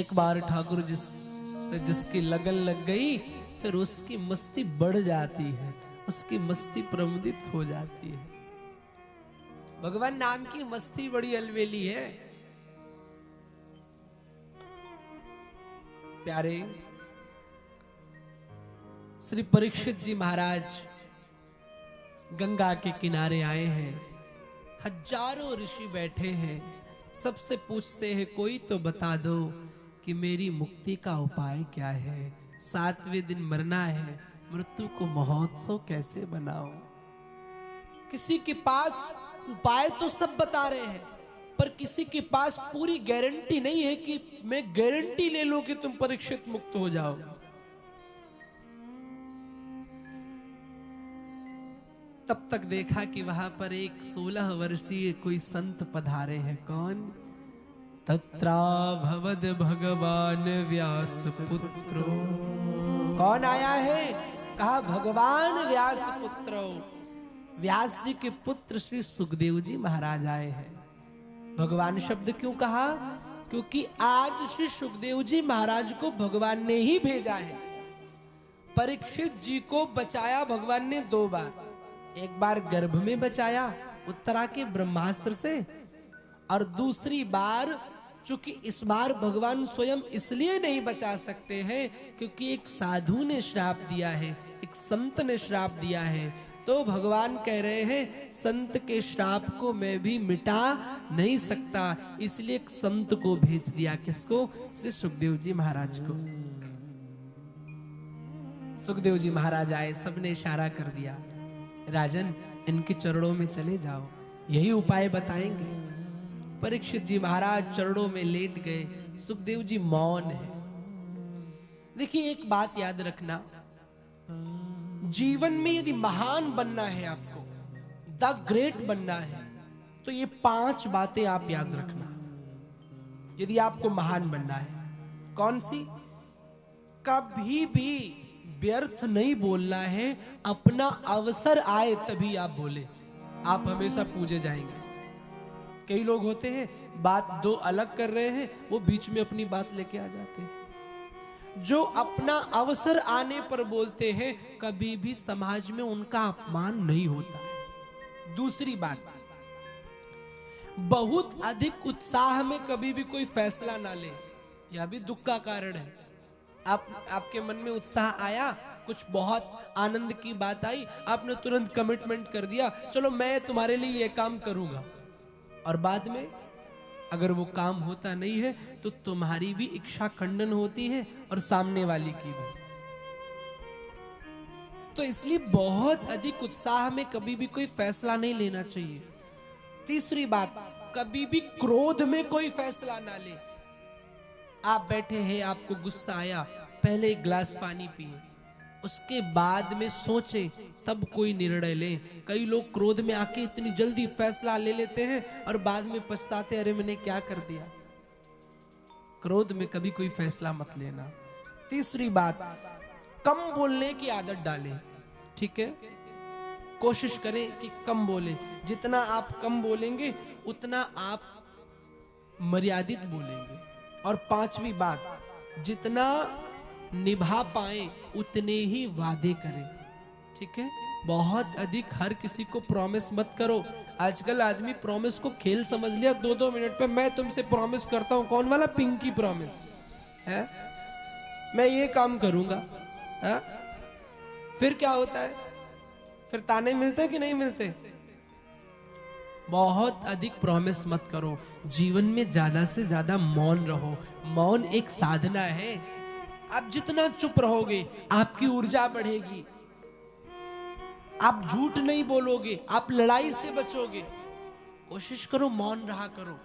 एक बार ठाकुर से जिसकी लगन लग गई, फिर उसकी मस्ती बढ़ जाती है, उसकी मस्ती प्रमुदित हो जाती है। भगवान नाम की मस्ती बड़ी अलबेली है। प्यारे श्री परीक्षित जी महाराज गंगा के किनारे आए हैं, हजारों ऋषि बैठे हैं, सबसे पूछते हैं कोई तो बता दो कि मेरी मुक्ति का उपाय क्या है। 7वें दिन मरना है, मृत्यु को महोत्सव कैसे बनाओ। किसी के पास उपाय तो सब बता रहे हैं, पर किसी के पास पूरी गारंटी नहीं है कि मैं गारंटी ले लूं कि तुम परीक्षित मुक्त हो जाओ। तब तक देखा कि वहां पर एक 16 वर्षीय कोई संत पधारे हैं। कौन? तत्रा भवद भगवान व्यास पुत्रो। कौन आया है? कहा भगवान व्यास पुत्रो। व्यास जी के पुत्र श्री सुखदेव जी महाराज आए हैं। भगवान शब्द क्यों कहा? क्योंकि आज श्री सुखदेव जी महाराज को भगवान ने ही भेजा है। परीक्षित जी को बचाया भगवान ने 2 बार। एक बार गर्भ में बचाया उत्तरा के ब्रह्मास्त्र से, और दूसरी बार चूंकि इस बार भगवान स्वयं इसलिए नहीं बचा सकते हैं क्योंकि एक साधु ने श्राप दिया है, एक संत ने श्राप दिया है। तो भगवान कह रहे हैं संत के श्राप को मैं भी मिटा नहीं सकता, इसलिए एक संत को भेज दिया। किसको? श्री सुखदेव जी महाराज को। सुखदेव जी महाराज आए, सबने इशारा कर दिया, राजन इनके चरणों में चले जाओ, यही उपाय बताएंगे। परीक्षित जी महाराज चरणों में लेट गए, सुखदेव जी मौन है। देखिए एक बात याद रखना, जीवन में यदि महान बनना है, आपको द ग्रेट बनना है, तो ये 5 बातें आप याद रखना यदि आपको महान बनना है। कौन सी? कभी भी व्यर्थ नहीं बोलना है, अपना अवसर आए तभी आप बोले, आप हमेशा पूजे जाएंगे। कई लोग होते हैं बात 2 अलग कर रहे हैं, वो बीच में अपनी बात लेके आ जाते हैं। जो अपना अवसर आने पर बोलते हैं, कभी भी समाज में उनका अपमान नहीं होता है। दूसरी बात, बहुत अधिक उत्साह में कभी भी कोई फैसला ना ले, यह भी दुख का कारण है। आपके मन में उत्साह आया, कुछ बहुत आनंद की बात आई, आपने तुरंत कमिटमेंट कर दिया, चलो मैं तुम्हारे लिए ये काम करूंगा, और बाद में अगर वो काम होता नहीं है तो तुम्हारी भी इच्छा खंडन होती है और सामने वाली की भी। तो इसलिए बहुत अधिक उत्साह में कभी भी कोई फैसला नहीं लेना चाहिए। तीसरी बात, कभी भी क्रोध में कोई फैसला ना ले। आप बैठे हैं, आपको गुस्सा आया, पहले एक गिलास पानी पिए, उसके बाद में सोचे तब कोई निर्णय ले। कई लोग क्रोध में आके इतनी जल्दी फैसला ले लेते हैं और बाद में पछताते, अरे मैंने क्या कर दिया। क्रोध में कभी कोई फैसला मत लेना। तीसरी बात, कम बोलने की आदत डालें। ठीक है, कोशिश करें कि कम बोलें। जितना आप कम बोलेंगे उतना आप मर्यादित बोलेंगे। और 5वीं बात, जितना निभा पाए उतने ही वादे करें। ठीक है, बहुत अधिक हर किसी को प्रॉमिस मत करो। आजकल आदमी प्रॉमिस को खेल समझ लिया। 2-2 मिनट पे मैं तुमसे प्रॉमिस करता हूं, कौन वाला? पिंकी प्रॉमिस है, मैं ये काम करूंगा है? फिर क्या होता है? फिर ताने मिलते कि नहीं मिलते? बहुत अधिक प्रॉमिस मत करो। जीवन में ज्यादा से ज्यादा मौन रहो। मौन एक साधना है। आप जितना चुप रहोगे आपकी ऊर्जा बढ़ेगी, आप झूठ नहीं बोलोगे, आप लड़ाई से बचोगे। कोशिश करो मौन रहा करो।